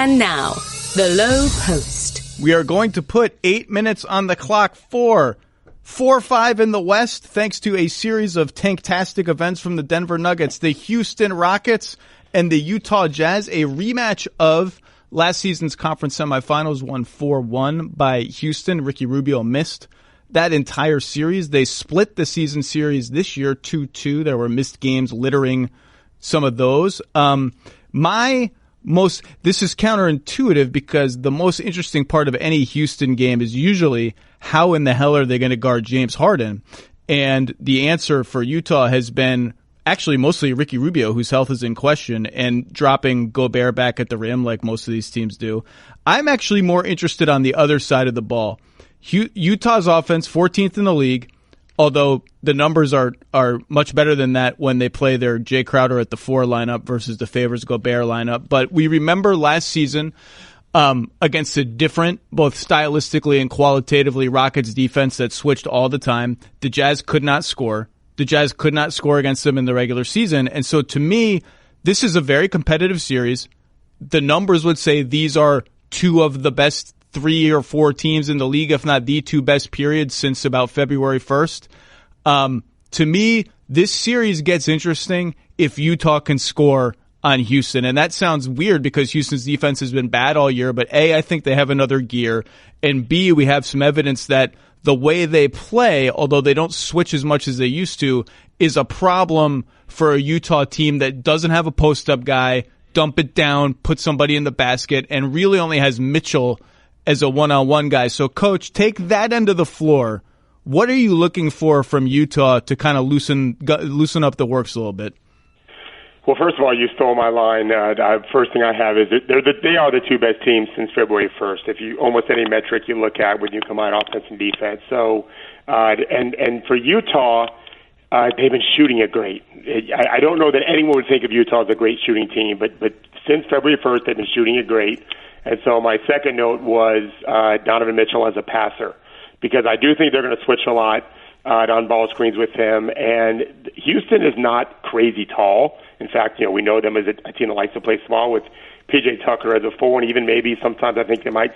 And now, the Lowe Post. We are going to put 8 minutes on the clock for 4-5 in the West, thanks to a series of tanktastic events from the Denver Nuggets, the Houston Rockets, and the Utah Jazz, a rematch of last season's conference semifinals, won 4-1 by Houston. Ricky Rubio missed that entire series. They split the season series this year 2-2. There were missed games littering some of those. This is counterintuitive because the most interesting part of any Houston game is usually how in the hell are they going to guard James Harden? And the answer for Utah has been actually mostly Ricky Rubio, whose health is in question, and dropping Gobert back at the rim like most of these teams do. I'm actually more interested on the other side of the ball. Utah's offense, 14th in the league, although the numbers are much better than that when they play their Jay Crowder at the 4 lineup versus the Favors Gobert lineup. But we remember last season against a different, both stylistically and qualitatively, Rockets defense that switched all the time. The Jazz could not score. The Jazz could not score against them in the regular season. And so to me, this is a very competitive series. The numbers would say these are two of the best 3 or 4 teams in the league, if not the 2 best periods since about February 1st. To me, this series gets interesting if Utah can score on Houston. And that sounds weird because Houston's defense has been bad all year. But A, I think they have another gear. And B, we have some evidence that the way they play, although they don't switch as much as they used to, is a problem for a Utah team that doesn't have a post-up guy, dump it down, put somebody in the basket, and really only has Mitchell as a one-on-one guy. So, Coach, take that end of the floor. What are you looking for from Utah to kind of loosen up the works a little bit? Well, first of all, you stole my line. First thing I have is that they are the 2 best teams since February 1st. If you almost any metric you look at when you combine offense and defense. So, and for Utah, they've been shooting it great. I don't know that anyone would think of Utah as a great shooting team, but since February 1st, they've been shooting it great. And so my second note was Donovan Mitchell as a passer, because I do think they're going to switch a lot on ball screens with him. And Houston is not crazy tall. In fact, we know them as a team that likes to play small with P.J. Tucker as a 4, and even maybe sometimes I think they might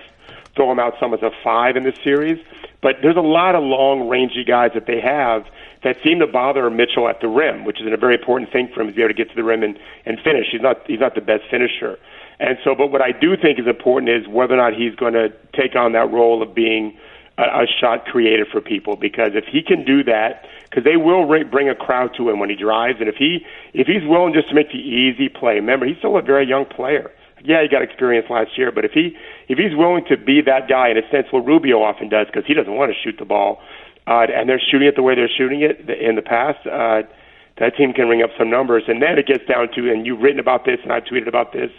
throw him out some as a 5 in this series. But there's a lot of long, rangy guys that they have that seem to bother Mitchell at the rim, which is a very important thing for him to be able to get to the rim and finish. He's not the best finisher. And so, but what I do think is important is whether or not he's going to take on that role of being a shot creator for people, because if he can do that, because they will bring a crowd to him when he drives, and if he's willing just to make the easy play, remember, he's still a very young player. Yeah, he got experience last year, but if he's willing to be that guy, in a sense, what Rubio often does, because he doesn't want to shoot the ball, and they're shooting it the way they're shooting it in the past, that team can ring up some numbers. And then it gets down to, and you've written about this, and I've tweeted about this,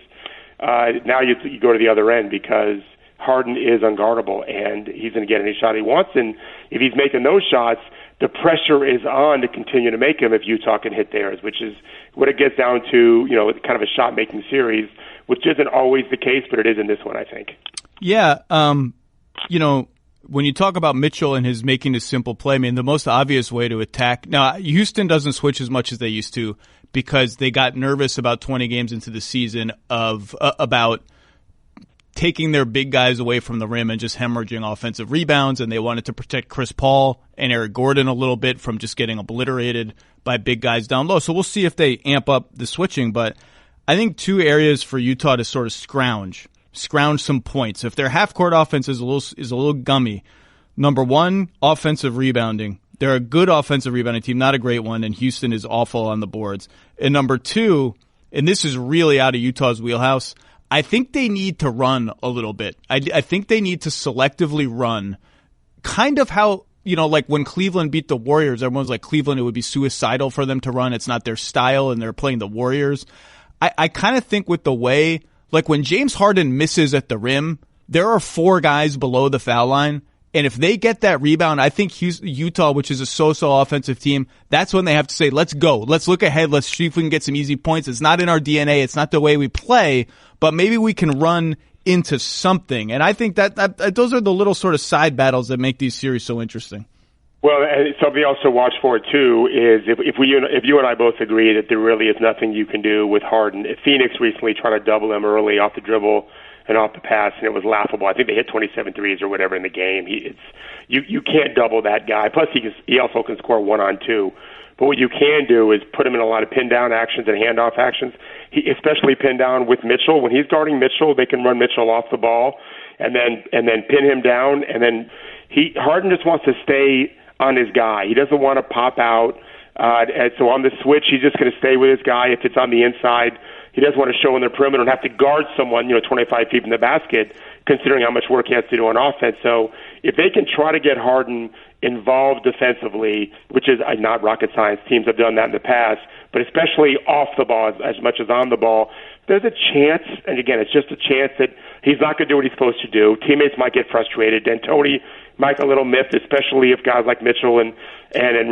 now you go to the other end, because Harden is unguardable, and he's going to get any shot he wants. And if he's making those shots, the pressure is on to continue to make them if Utah can hit theirs, which is what it gets down to, kind of a shot-making series, which isn't always the case, but it is in this one, I think. Yeah, when you talk about Mitchell and his making a simple play, I mean, the most obvious way to attack – now, Houston doesn't switch as much as they used to because they got nervous about 20 games into the season about – taking their big guys away from the rim and just hemorrhaging offensive rebounds, and they wanted to protect Chris Paul and Eric Gordon a little bit from just getting obliterated by big guys down low. So we'll see if they amp up the switching, but I think 2 areas for Utah to sort of scrounge some points. If their half-court offense is a little gummy, number 1, offensive rebounding. They're a good offensive rebounding team, not a great one, and Houston is awful on the boards. And number 2, and this is really out of Utah's wheelhouse, I think they need to run a little bit. I think they need to selectively run, kind of how, like when Cleveland beat the Warriors, everyone's like, Cleveland, it would be suicidal for them to run. It's not their style, and they're playing the Warriors. I kind of think with the way, like when James Harden misses at the rim, there are 4 guys below the foul line. And if they get that rebound, I think Utah, which is a so-so offensive team, that's when they have to say, let's go. Let's look ahead. Let's see if we can get some easy points. It's not in our DNA. It's not the way we play, but maybe we can run into something. And I think that those are the little sort of side battles that make these series so interesting. Well, and something else to watch for too is if you and I both agree that there really is nothing you can do with Harden. Phoenix recently tried to double him early off the dribble and off the pass, and it was laughable. I think they hit 27 threes or whatever in the game. You can't double that guy. Plus, he also can score 1-on-2. But what you can do is put him in a lot of pin down actions and handoff actions. Especially pin down with Mitchell. When he's guarding Mitchell, they can run Mitchell off the ball and then pin him down. And then Harden just wants to stay on his guy. He doesn't want to pop out. And so on the switch, he's just going to stay with his guy. If it's on the inside, he doesn't want to show in the perimeter and have to guard someone, 25 feet from the basket, considering how much work he has to do on offense. So if they can try to get Harden involved defensively, which is not rocket science, teams have done that in the past, but especially off the ball as much as on the ball, there's a chance, and again, it's just a chance that he's not going to do what he's supposed to do. Teammates might get frustrated. D'Antoni might get a little miffed, especially if guys like Mitchell and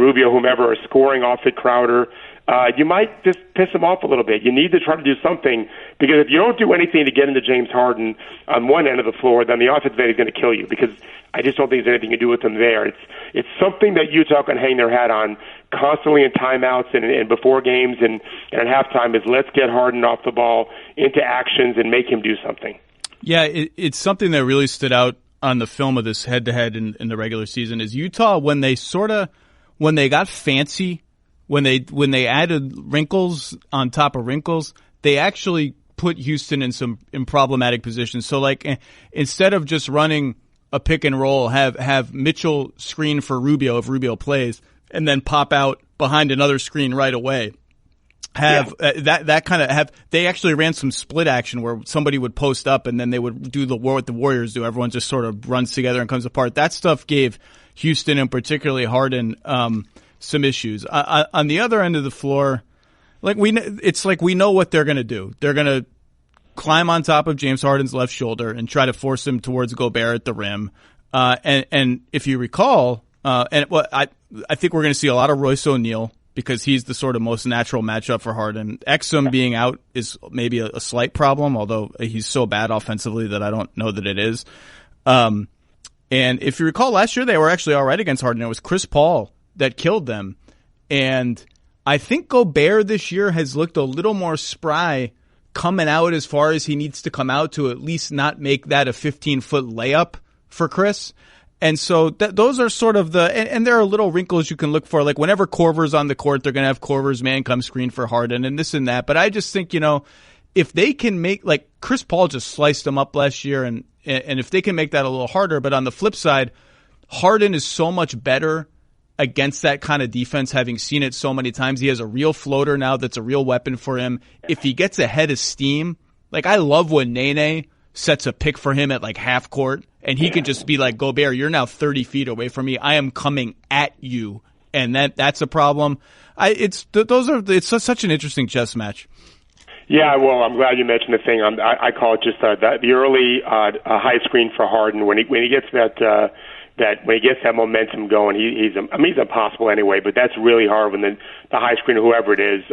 Rubio, whomever, are scoring off at Crowder. You might just piss him off a little bit. You need to try to do something, because if you don't do anything to get into James Harden on one end of the floor, then the offensive end is going to kill you, because I just don't think there's anything you can do with him there. It's something that Utah can hang their hat on constantly in timeouts and before games and at halftime is let's get Harden off the ball into actions and make him do something. Yeah, it's something that really stood out on the film of this head-to-head in the regular season is Utah, when they got fancy, when they added wrinkles on top of wrinkles, they actually put Houston in problematic positions. So like instead of just running a pick and roll, have Mitchell screen for Rubio if Rubio plays, and then pop out behind another screen right away. They actually ran some split action where somebody would post up and then they would do what the Warriors do. Everyone just sort of runs together and comes apart. That stuff gave Houston and particularly Harden some issues. On the other end of the floor, it's like we know what they're going to do. They're going to climb on top of James Harden's left shoulder and try to force him towards Gobert at the rim. And if you recall, I think we're going to see a lot of Royce O'Neal, because he's the sort of most natural matchup for Harden. Exum being out is maybe a slight problem, although he's so bad offensively that I don't know that it is. And if you recall, last year they were actually all right against Harden. It was Chris Paul that killed them. And I think Gobert this year has looked a little more spry coming out as far as he needs to come out to at least not make that a 15-foot layup for Chris. And so those are sort of and there are little wrinkles you can look for. Like whenever Korver's on the court, they're going to have Korver's man come screen for Harden and this and that. But I just think, if they can make, like Chris Paul just sliced them up last year, and if they can make that a little harder. But on the flip side, Harden is so much better against that kind of defense, having seen it so many times. He has a real floater now that's a real weapon for him. If he gets ahead of steam, like I love when Nene sets a pick for him at like half court, and he can just be like, Gobert, you're now 30 feet away from me. I am coming at you. And that's a problem. It's such an interesting chess match. Yeah, well, I'm glad you mentioned the thing. I call it just the early high screen for Harden when he gets that momentum going. He's impossible anyway, but that's really hard when the high screen, whoever it is.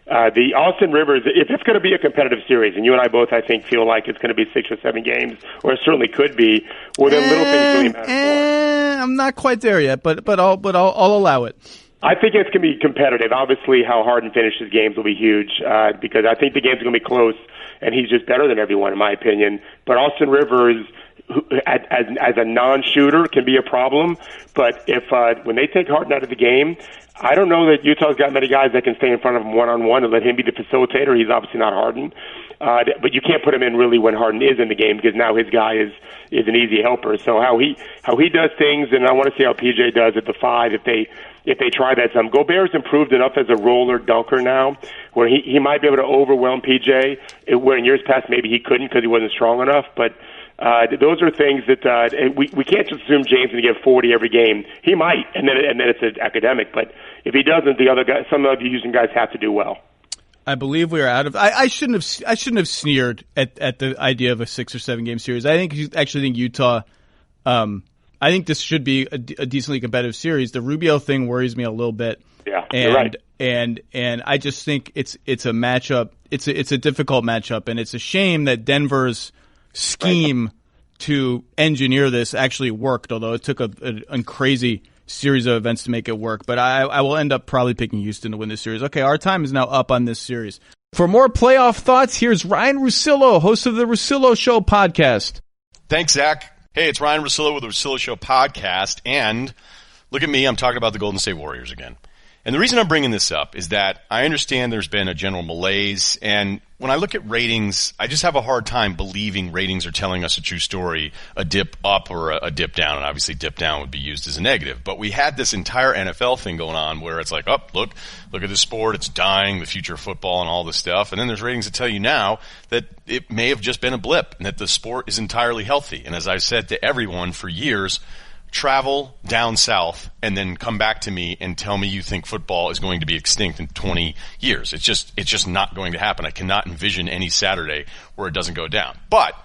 The Austin Rivers, if it's going to be a competitive series, and you and I both, I think, feel like it's going to be 6 or 7 games, or it certainly could be, well, then little things really matter more. I'm not quite there yet, but I'll allow it. I think it's going to be competitive. Obviously, how Harden finishes games will be huge, because I think the game's going to be close, and he's just better than everyone, in my opinion. But Austin Rivers, as a non-shooter, can be a problem. But when they take Harden out of the game, I don't know that Utah's got many guys that can stay in front of him one-on-one and let him be the facilitator. He's obviously not Harden. But you can't put him in really when Harden is in the game, because now his guy is an easy helper. So how he does things, and I want to see how PJ does at the 5 if they try that some. Gobert's improved enough as a roller dunker now where he might be able to overwhelm PJ, where in years past maybe he couldn't because he wasn't strong enough. But those are things that we can't just assume James is going to get 40 every game. He might, and then it's an academic. But if he doesn't, the other guys, some of the Houston guys have to do well. I believe we are out of. I shouldn't have sneered at the idea of a 6 or 7 game series. I think Utah. I think this should be a decently competitive series. The Rubio thing worries me a little bit. Yeah, you're right. And I just think it's a matchup. It's a difficult matchup, and it's a shame that Denver's scheme to engineer this actually worked. Although it took a crazy series of events to make it work, but I will end up probably picking Houston to win this series. Okay, our time is now up on this series. For more playoff thoughts, here's Ryen Russillo, host of the Russillo Show podcast. Thanks, Zach. Hey, it's Ryen Russillo with the Russillo Show podcast, and look at me, I'm talking about the Golden State Warriors again. And the reason I'm bringing this up is that I understand there's been a general malaise, and when I look at ratings, I just have a hard time believing ratings are telling us a true story, a dip up or a dip down, and obviously dip down would be used as a negative. But we had this entire NFL thing going on where it's like, oh, look at this sport, it's dying, the future of football and all this stuff. And then there's ratings that tell you now that it may have just been a blip and that the sport is entirely healthy. And as I've said to everyone for years, travel down south and then come back to me and tell me you think football is going to be extinct in 20 years. It's just not going to happen. I cannot envision any Saturday where it doesn't go down. But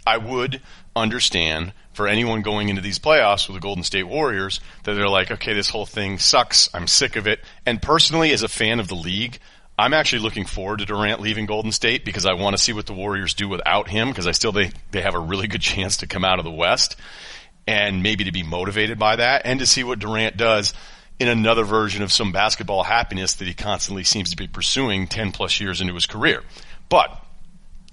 I would understand for anyone going into these playoffs with the Golden State Warriors that they're like, okay, this whole thing sucks. I'm sick of it. And personally, as a fan of the league, I'm actually looking forward to Durant leaving Golden State because I want to see what the Warriors do without him because I still think they have a really good chance to come out of the West. And maybe to be motivated by that and to see what Durant does in another version of some basketball happiness that he constantly seems to be pursuing 10 plus years into his career. But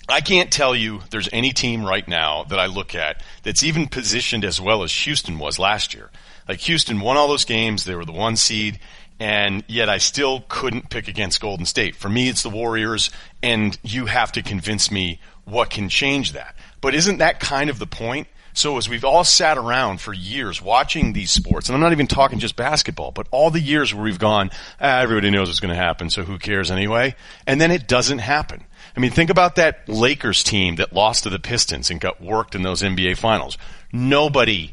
I can't tell you there's any team right now that I look at that's even positioned as well as Houston was last year. Like Houston won all those games. They were the 1 seed. And yet I still couldn't pick against Golden State. For me, it's the Warriors, and you have to convince me what can change that. But isn't that kind of the point? So as we've all sat around for years watching these sports, and I'm not even talking just basketball, but all the years where we've gone, everybody knows what's going to happen, so who cares anyway? And then it doesn't happen. I mean, think about that Lakers team that lost to the Pistons and got worked in those NBA finals. Nobody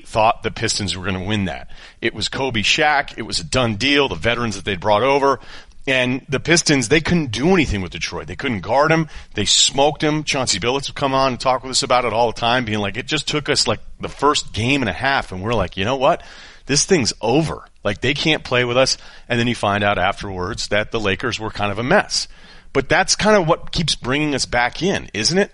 thought the Pistons were going to win that. It was Kobe, Shaq. It was a done deal, the veterans that they'd brought over. And the Pistons, they couldn't do anything with Detroit. They couldn't guard him. They smoked him. Chauncey Billups would come on and talk with us about it all the time, being like, it just took us like the first game and a half, and we're like, you know what? This thing's over. Like, they can't play with us. And then you find out afterwards that the Lakers were kind of a mess. But that's kind of what keeps bringing us back in, isn't it?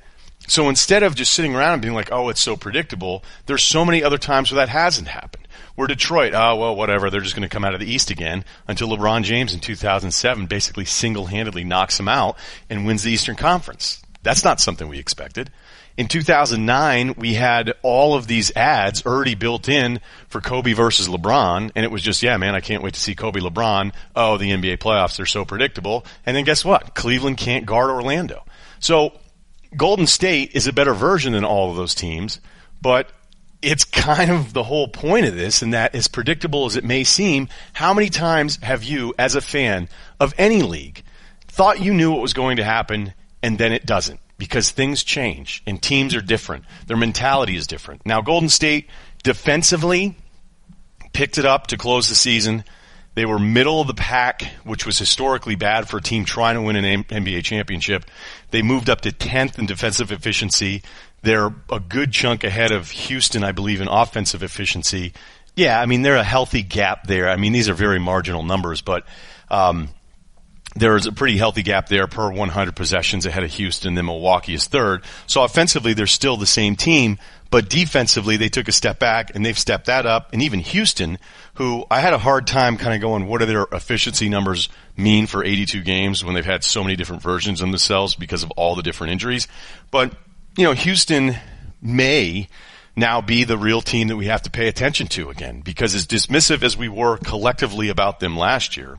So instead of just sitting around and being like, oh, it's so predictable, there's so many other times where that hasn't happened. Where Detroit, oh, well, whatever, they're just going to come out of the East again until LeBron James in 2007 basically single-handedly knocks them out and wins the Eastern Conference. That's not something we expected. In 2009, we had all of these ads already built in for Kobe versus LeBron, and it was just, yeah, man, I can't wait to see Kobe LeBron. Oh, the NBA playoffs, they're so predictable. And then guess what? Cleveland can't guard Orlando. So Golden State is a better version than all of those teams, but it's kind of the whole point of this, and that as predictable as it may seem, how many times have you, as a fan of any league, thought you knew what was going to happen, and then it doesn't? Because things change, and teams are different. Their mentality is different. Now, Golden State defensively picked it up to close the season. They were middle of the pack, which was historically bad for a team trying to win an NBA championship. They moved up to 10th in defensive efficiency. They're a good chunk ahead of Houston, I believe, in offensive efficiency. Yeah, I mean, they're a healthy gap there. I mean, these are very marginal numbers, but there's a pretty healthy gap there per 100 possessions ahead of Houston. Then Milwaukee is third. So offensively, they're still the same team, but defensively, they took a step back, and they've stepped that up. And even Houston, who I had a hard time kind of going, what do their efficiency numbers mean for 82 games when they've had so many different versions of themselves because of all the different injuries? But you know, Houston may now be the real team that we have to pay attention to again, because as dismissive as we were collectively about them last year,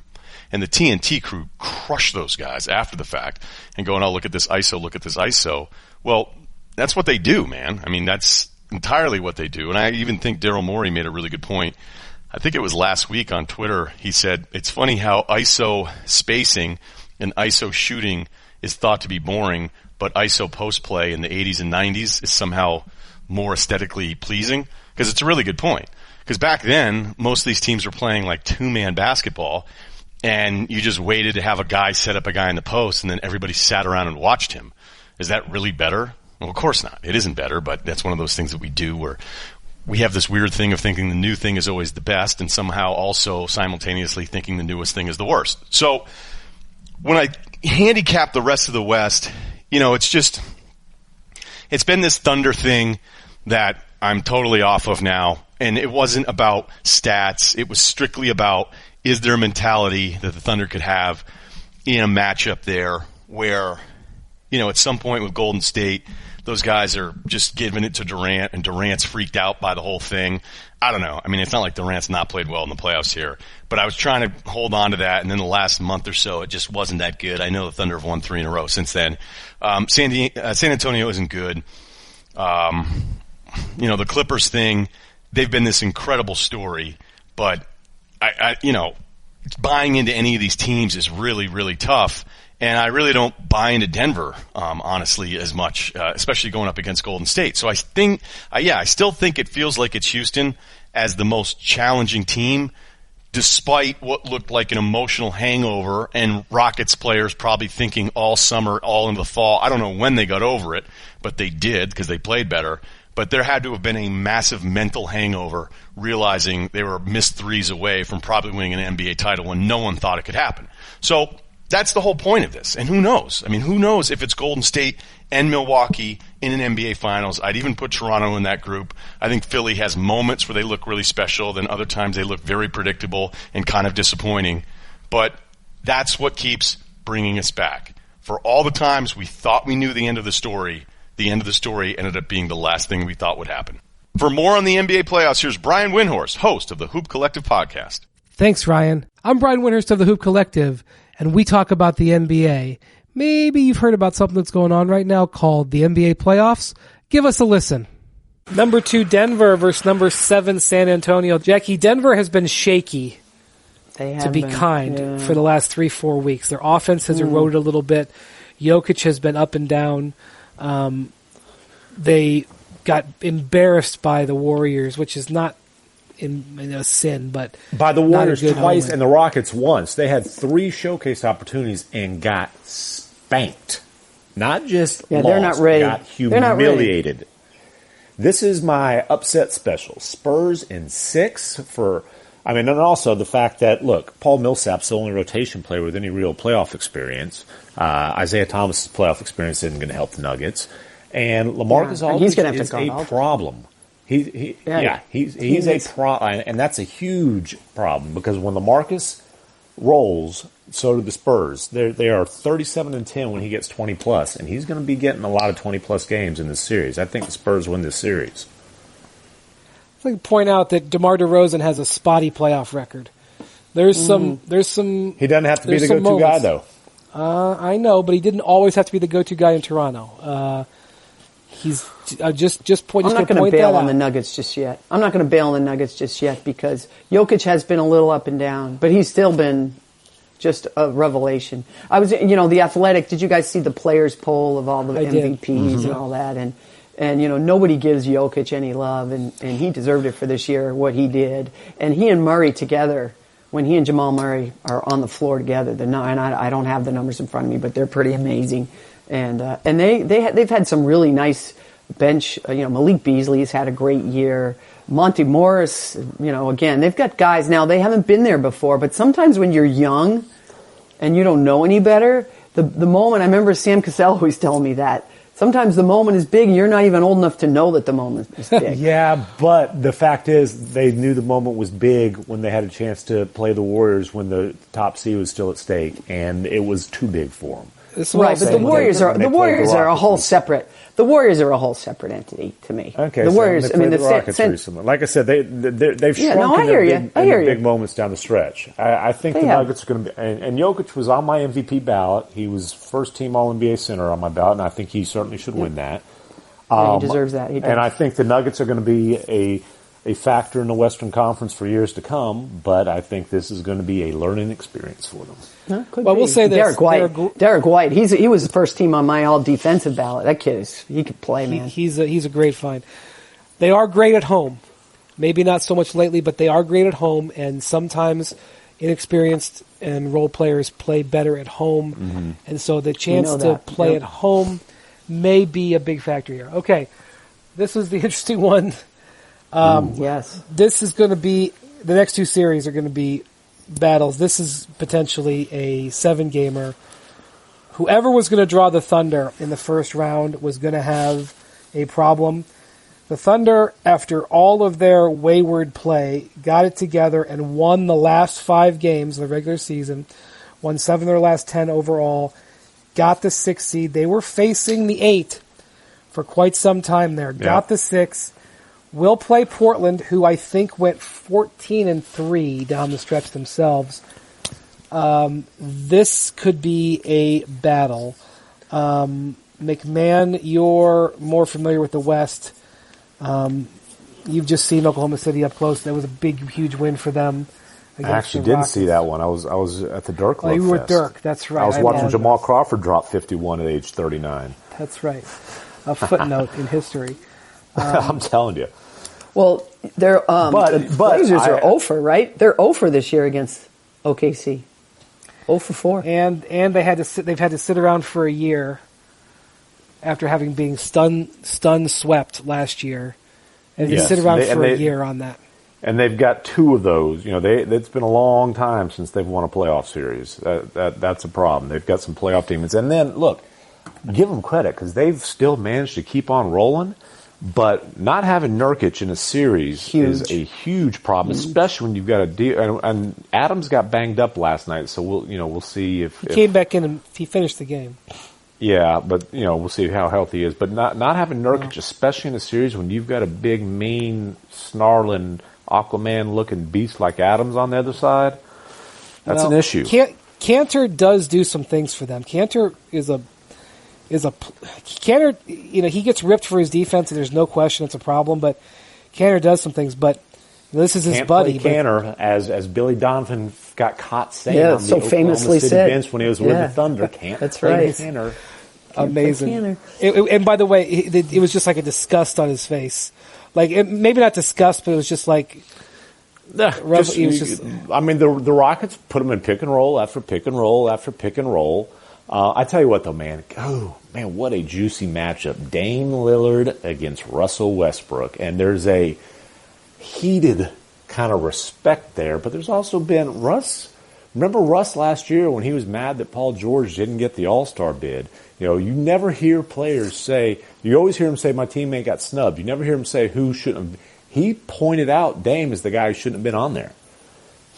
and the TNT crew crushed those guys after the fact and going, oh, look at this ISO, look at this ISO. Well, that's what they do, man. I mean, that's entirely what they do. And I even think Daryl Morey made a really good point. I think it was last week on Twitter. He said, it's funny how ISO spacing and ISO shooting is thought to be boring, but ISO post play in the 80s and 90s is somehow more aesthetically pleasing. Because it's a really good point. Because back then, most of these teams were playing like two-man basketball, and you just waited to have a guy set up a guy in the post, and then everybody sat around and watched him. Is that really better? Well, of course not. It isn't better, but that's one of those things that we do where we have this weird thing of thinking the new thing is always the best, and somehow also simultaneously thinking the newest thing is the worst. So when I handicap the rest of the West, you know, it's been this Thunder thing that I'm totally off of now. And it wasn't about stats. It was strictly about, is there a mentality that the Thunder could have in a matchup there where, at some point with Golden State, those guys are just giving it to Durant, and Durant's freaked out by the whole thing. I don't know. I mean, it's not like Durant's not played well in the playoffs here, but I was trying to hold on to that, and then the last month or so, it just wasn't that good. I know the Thunder have won 3 in a row since then. San Antonio isn't good. The Clippers thing, they've been this incredible story, but buying into any of these teams is really, really tough. And I really don't buy into Denver, honestly, as much, especially going up against Golden State. So I think, I still think it feels like it's Houston as the most challenging team, despite what looked like an emotional hangover and Rockets players probably thinking all summer, all into the fall. I don't know when they got over it, but they did because they played better. But there had to have been a massive mental hangover, realizing they were missed threes away from probably winning an NBA title when no one thought it could happen. So that's the whole point of this. And who knows? I mean, who knows if it's Golden State and Milwaukee in an NBA Finals? I'd even put Toronto in that group. I think Philly has moments where they look really special. Then other times they look very predictable and kind of disappointing. But that's what keeps bringing us back. For all the times we thought we knew the end of the story ended up being the last thing we thought would happen. For more on the NBA playoffs, here's Brian Windhorst, host of the Hoop Collective podcast. Thanks, Ryan. I'm Brian Windhorst of the Hoop Collective, and we talk about the NBA. Maybe you've heard about something that's going on right now called the NBA playoffs. Give us a listen. Number 2, Denver versus number 7, San Antonio. Jackie, Denver has been shaky, to be kind, for the last 3-4 weeks. Their offense has eroded a little bit. Jokic has been up and down. They got embarrassed by the Warriors, which is not a sin, but by the Warriors twice and the Rockets once. They had 3 showcase opportunities and got spanked. Not just lost, they're not ready. Got humiliated. This is my upset special. Spurs in 6 and also the fact that, look, Paul Millsap's the only rotation player with any real playoff experience. Isaiah Thomas's playoff experience isn't going to help the Nuggets. And LaMarcus Aldridge is a problem. He's a problem, and that's a huge problem because when LaMarcus rolls, so do the Spurs. They are 37-10 when he gets 20+, and he's going to be getting a lot of 20+ games in this series. I think the Spurs win this series. I'd like to point out that DeMar DeRozan has a spotty playoff record. There's some. He doesn't have to be the go-to guy, though. I know, but he didn't always have to be the go-to guy in Toronto. He's just point. I'm not going to bail on the Nuggets just yet. Because Jokic has been a little up and down, but he's still been just a revelation. I was, the Athletic. Did you guys see the players poll of all the MVPs and all that? And nobody gives Jokic any love, and he deserved it for this year, what he did. And he and Murray together, when he and Jamal Murray are on the floor together, and I don't have the numbers in front of me, but they're pretty amazing. And they've had some really nice bench. Malik Beasley's had a great year. Monty Morris, again, they've got guys now. They haven't been there before, but sometimes when you're young and you don't know any better, the moment. I remember Sam Cassell always telling me that. Sometimes the moment is big, and you're not even old enough to know that the moment is big. Yeah, but the fact is they knew the moment was big when they had a chance to play the Warriors when the top seed was still at stake, and it was too big for them. Right, but the Warriors are a whole separate. The Warriors are a whole separate entity to me. Okay, the Warriors. The Rockets recently. Like I said, they've shrunk in the big moments down the stretch. I think the Nuggets are going to be. And Jokic was on my MVP ballot. He was first team All NBA center on my ballot, and I think he certainly should win that. He deserves that. He does. And I think the Nuggets are going to be a factor in the Western Conference for years to come. But I think this is going to be a learning experience for them. We'll say this. Derek White. He was the first team on my all defensive ballot. That kid he could play, man. He's a great find. They are great at home. Maybe not so much lately, but they are great at home, and sometimes inexperienced and role players play better at home. Mm-hmm. And so the chance to play at home may be a big factor here. Okay. This is the interesting one. Yes. This is going to be the next 2 series are going to be battles. This is potentially a 7-gamer. Whoever was going to draw the Thunder in the first round was going to have a problem. The Thunder, after all of their wayward play, got it together and won the last 5 games of the regular season, won 7 of their last 10 overall, got the 6 seed. They were facing the 8 for quite some time there. Got the 6. Will play Portland, who I think went 14-3 down the stretch themselves. This could be a battle. McMahon, you're more familiar with the West. You've just seen Oklahoma City up close. That was a big, huge win for them. I actually didn't see that one. I was at the Dirk Love you were Fest. Dirk, that's right. I was watching Jamal Crawford drop 51 at age 39. That's right. A footnote in history. I'm telling you. Well, the Blazers are 0-for, right? They're 0-for this year against OKC. 0-for-4. And they've had to sit around for a year after having been stun swept last year. And they sit around for a year on that. And they've got 2 of those. You know, it's been a long time since they've won a playoff series. That's a problem. They've got some playoff demons. And then, look, give them credit because they've still managed to keep on rolling. But not having Nurkic in a series is a huge problem, especially when you've got a deal. And Adams got banged up last night, so we'll see if he came back in and he finished the game. Yeah, but we'll see how healthy he is. But not having Nurkic, especially in a series when you've got a big, mean, snarling, Aquaman-looking beast like Adams on the other side, that's an issue. Cantor does do some things for them. Cantor he gets ripped for his defense, and there's no question it's a problem. But Cantor does some things. But this is his buddy. Cantor, as Billy Donovan got caught saying on the Oklahoma City bench when he was with the Thunder, that's right. Cantor. Amazing. And by the way, it was just like a disgust on his face. Like maybe not disgust, but it was just like. The Rockets put him in pick and roll after pick and roll after pick and roll. I tell you what, though, man. Oh, man, what a juicy matchup. Dame Lillard against Russell Westbrook. And there's a heated kind of respect there. But there's also been Russ. Remember Russ last year when he was mad that Paul George didn't get the All-Star bid? You never hear players say, you always hear him say, my teammate got snubbed. You never hear him say who shouldn't have. He pointed out Dame as the guy who shouldn't have been on there.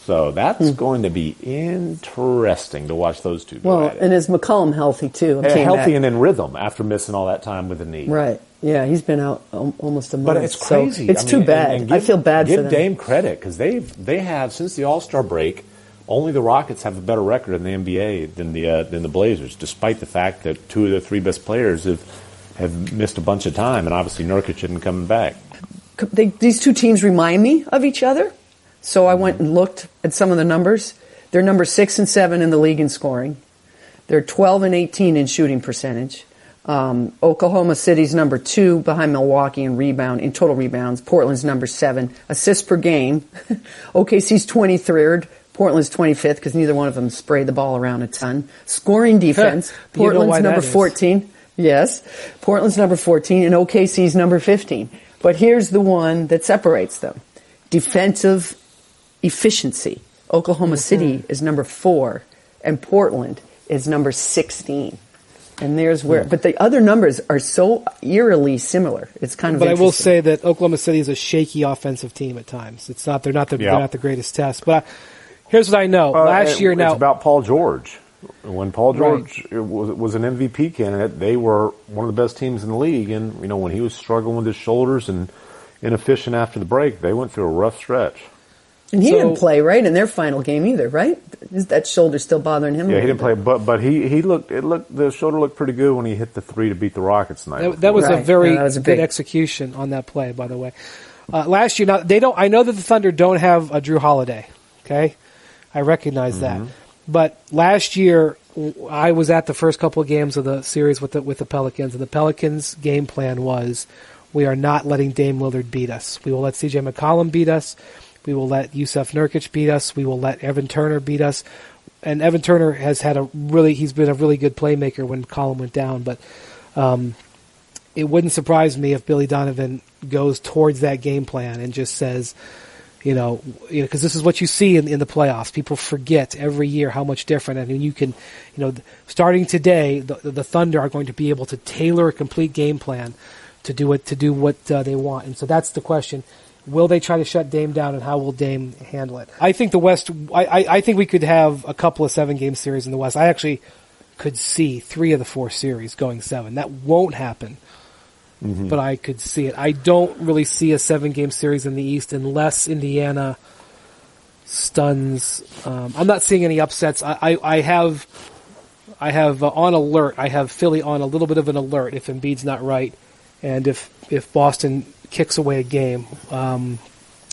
So that's going to be interesting to watch those two go at it. And is McCollum healthy, too? Healthy and in rhythm after missing all that time with the knee. Right. Yeah, he's been out almost a month. But it's crazy. So it's too bad. I feel bad for them. Give Dame credit because they have, since the All-Star break, only the Rockets have a better record in the NBA than the Blazers, despite the fact that 2 of their 3 best players have missed a bunch of time, and obviously Nurkic isn't coming back. These 2 teams remind me of each other. So I went and looked at some of the numbers. They're number 6 and 7 in the league in scoring. They're 12 and 18 in shooting percentage. Oklahoma City's number 2 behind Milwaukee in total rebounds. Portland's number 7. Assists per game. OKC's 23rd. Portland's 25th because neither one of them sprayed the ball around a ton. Scoring defense. Portland's number 14. Yes. Portland's number 14 and OKC's number 15. But here's the one that separates them. Defensive efficiency. Oklahoma City is number 4 and Portland is number 16. And there's where, but the other numbers are so eerily similar. It's kind of. But I will say that Oklahoma City is a shaky offensive team at times. They're not the greatest test. But here's what I know. Last year, it's about Paul George. When Paul George was an MVP candidate, they were one of the best teams in the league. And when he was struggling with his shoulders and inefficient after the break, they went through a rough stretch. And he didn't play, right, in their final game either, right? Is that shoulder still bothering him? Yeah, he didn't play, but he looked. The shoulder looked pretty good when he hit the 3 to beat the Rockets tonight. That was a very good execution on that play, by the way. Last year, now they don't. I know that the Thunder don't have a Drew Holiday. Okay, I recognize that. But last year, I was at the first couple of games of the series with the Pelicans, and the Pelicans' game plan was, we are not letting Dame Lillard beat us. We will let C.J. McCollum beat us. We will let Yusuf Nurkic beat us. We will let Evan Turner beat us. And Evan Turner he's been a really good playmaker when McCollum went down. But it wouldn't surprise me if Billy Donovan goes towards that game plan and just says, because this is what you see in the playoffs. People forget every year how much different. I mean, you can, starting today, the Thunder are going to be able to tailor a complete game plan to do what they want. And so that's the question. Will they try to shut Dame down, and how will Dame handle it? I think the West, I think we could have a couple of 7-game series in the West. I actually could see 3 of the 4 series going 7. That won't happen, but I could see it. I don't really see a 7-game series in the East unless Indiana stuns. I'm not seeing any upsets. I have on alert. I have Philly on a little bit of an alert if Embiid's not right, and if Boston kicks away a game,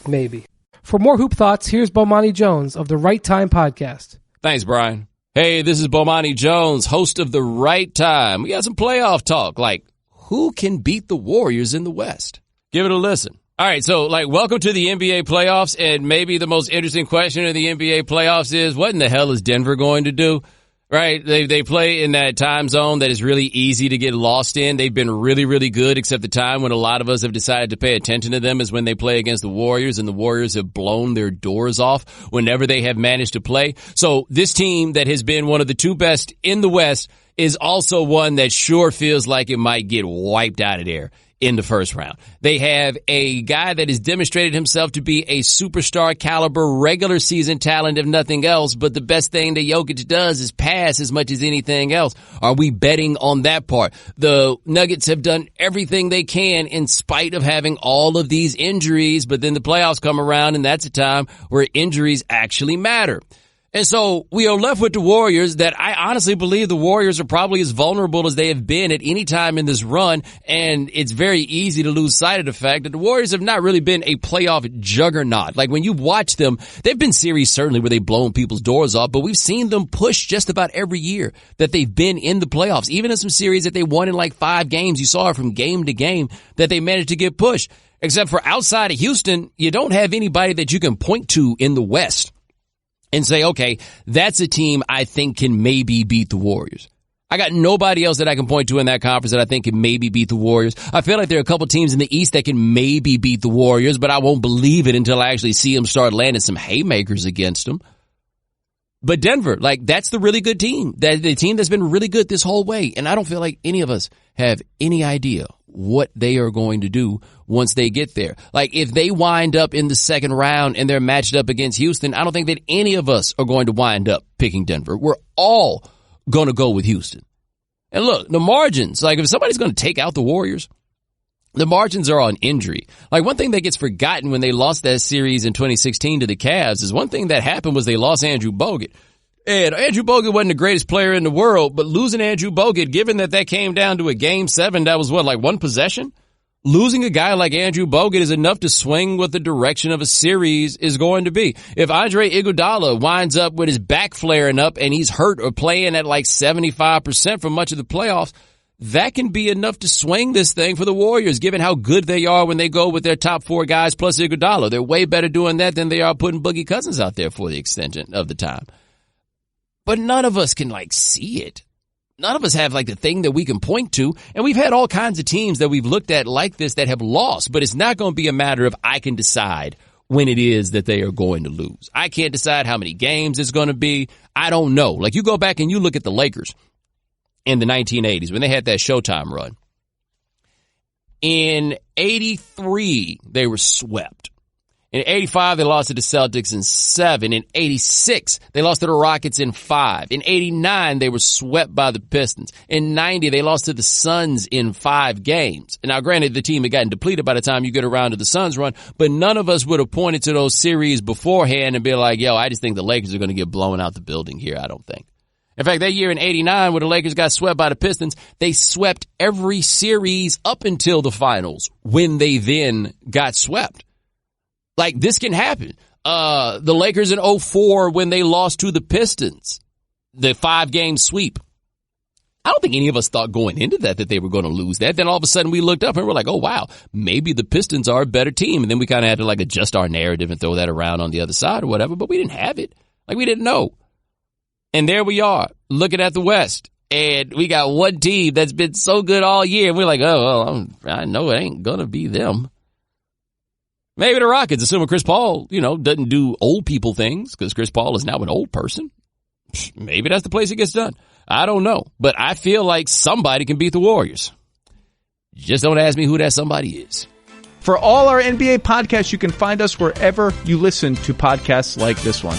maybe. For more hoop thoughts, here's Bomani Jones of the Right Time Podcast. Thanks, Brian. Hey, this is Bomani Jones, host of The Right Time. We got some playoff talk, like who can beat the Warriors in the West? Give it a listen. All right, so welcome to the NBA playoffs, and maybe the most interesting question in the NBA playoffs is, what in the hell is Denver going to do? Right, they play in that time zone that is really easy to get lost in. They've been really, really good, except the time when a lot of us have decided to pay attention to them is when they play against the Warriors, and the Warriors have blown their doors off whenever they have managed to play. So this team that has been one of the 2 best in the West is also one that sure feels like it might get wiped out of there in the first round. They have a guy that has demonstrated himself to be a superstar caliber regular season talent, if nothing else, but the best thing that Jokic does is pass as much as anything else. Are we betting on that part? The Nuggets have done everything they can in spite of having all of these injuries, but then the playoffs come around, and that's a time where injuries actually matter. And so we are left with the Warriors that I honestly believe the Warriors are probably as vulnerable as they have been at any time in this run. And it's very easy to lose sight of the fact that the Warriors have not really been a playoff juggernaut. Like when you watch them, they've been series certainly where they've blown people's doors off, but we've seen them push just about every year that they've been in the playoffs. Even in some series that they won in like 5 games, you saw it from game to game that they managed to get pushed. Except for outside of Houston, you don't have anybody that you can point to in the West and say, okay, that's a team I think can maybe beat the Warriors. I got nobody else that I can point to in that conference that I think can maybe beat the Warriors. I feel like there are a couple teams in the East that can maybe beat the Warriors, but I won't believe it until I actually see them start landing some haymakers against them. But Denver, that's the really good team. The team that's been really good this whole way. And I don't feel like any of us have any idea what they are going to do once they get there. If they wind up in the second round and they're matched up against Houston, I don't think that any of us are going to wind up picking Denver. We're all going to go with Houston. And look, the margins, if somebody's going to take out the Warriors, the margins are on injury. One thing that gets forgotten when they lost that series in 2016 to the Cavs is one thing that happened was they lost Andrew Bogut. And Andrew Bogut wasn't the greatest player in the world, but losing Andrew Bogut, given that came down to a game 7, that was one possession? Losing a guy like Andrew Bogut is enough to swing what the direction of a series is going to be. If Andre Iguodala winds up with his back flaring up and he's hurt or playing at 75% for much of the playoffs, that can be enough to swing this thing for the Warriors, given how good they are when they go with their top 4 guys plus Iguodala. They're way better doing that than they are putting Boogie Cousins out there for the extension of the time. But none of us can see it. None of us have the thing that we can point to. And we've had all kinds of teams that we've looked at like this that have lost, but it's not going to be a matter of I can decide when it is that they are going to lose. I can't decide how many games it's going to be. I don't know. You go back and you look at the Lakers in the 1980s when they had that Showtime run. In 83, they were swept. In 85, they lost to the Celtics in 7. In 86, they lost to the Rockets in 5. In 89, they were swept by the Pistons. In 90, they lost to the Suns in 5 games. And now, granted, the team had gotten depleted by the time you get around to the Suns run, but none of us would have pointed to those series beforehand and be like, yo, I just think the Lakers are going to get blown out the building here. I don't think. In fact, that year in 89, when the Lakers got swept by the Pistons, they swept every series up until the finals when they then got swept. This can happen. The Lakers in 04 when they lost to the Pistons, the 5-game sweep. I don't think any of us thought going into that they were going to lose that. Then all of a sudden we looked up and we're like, oh, wow, maybe the Pistons are a better team. And then we kind of had to adjust our narrative and throw that around on the other side or whatever. But we didn't have it. We didn't know. And there we are looking at the West. And we got one team that's been so good all year. And we're like, oh, well, I know it ain't going to be them. Maybe the Rockets, assuming Chris Paul, doesn't do old people things because Chris Paul is now an old person. Maybe that's the place it gets done. I don't know. But I feel like somebody can beat the Warriors. Just don't ask me who that somebody is. For all our NBA podcasts, you can find us wherever you listen to podcasts like this one.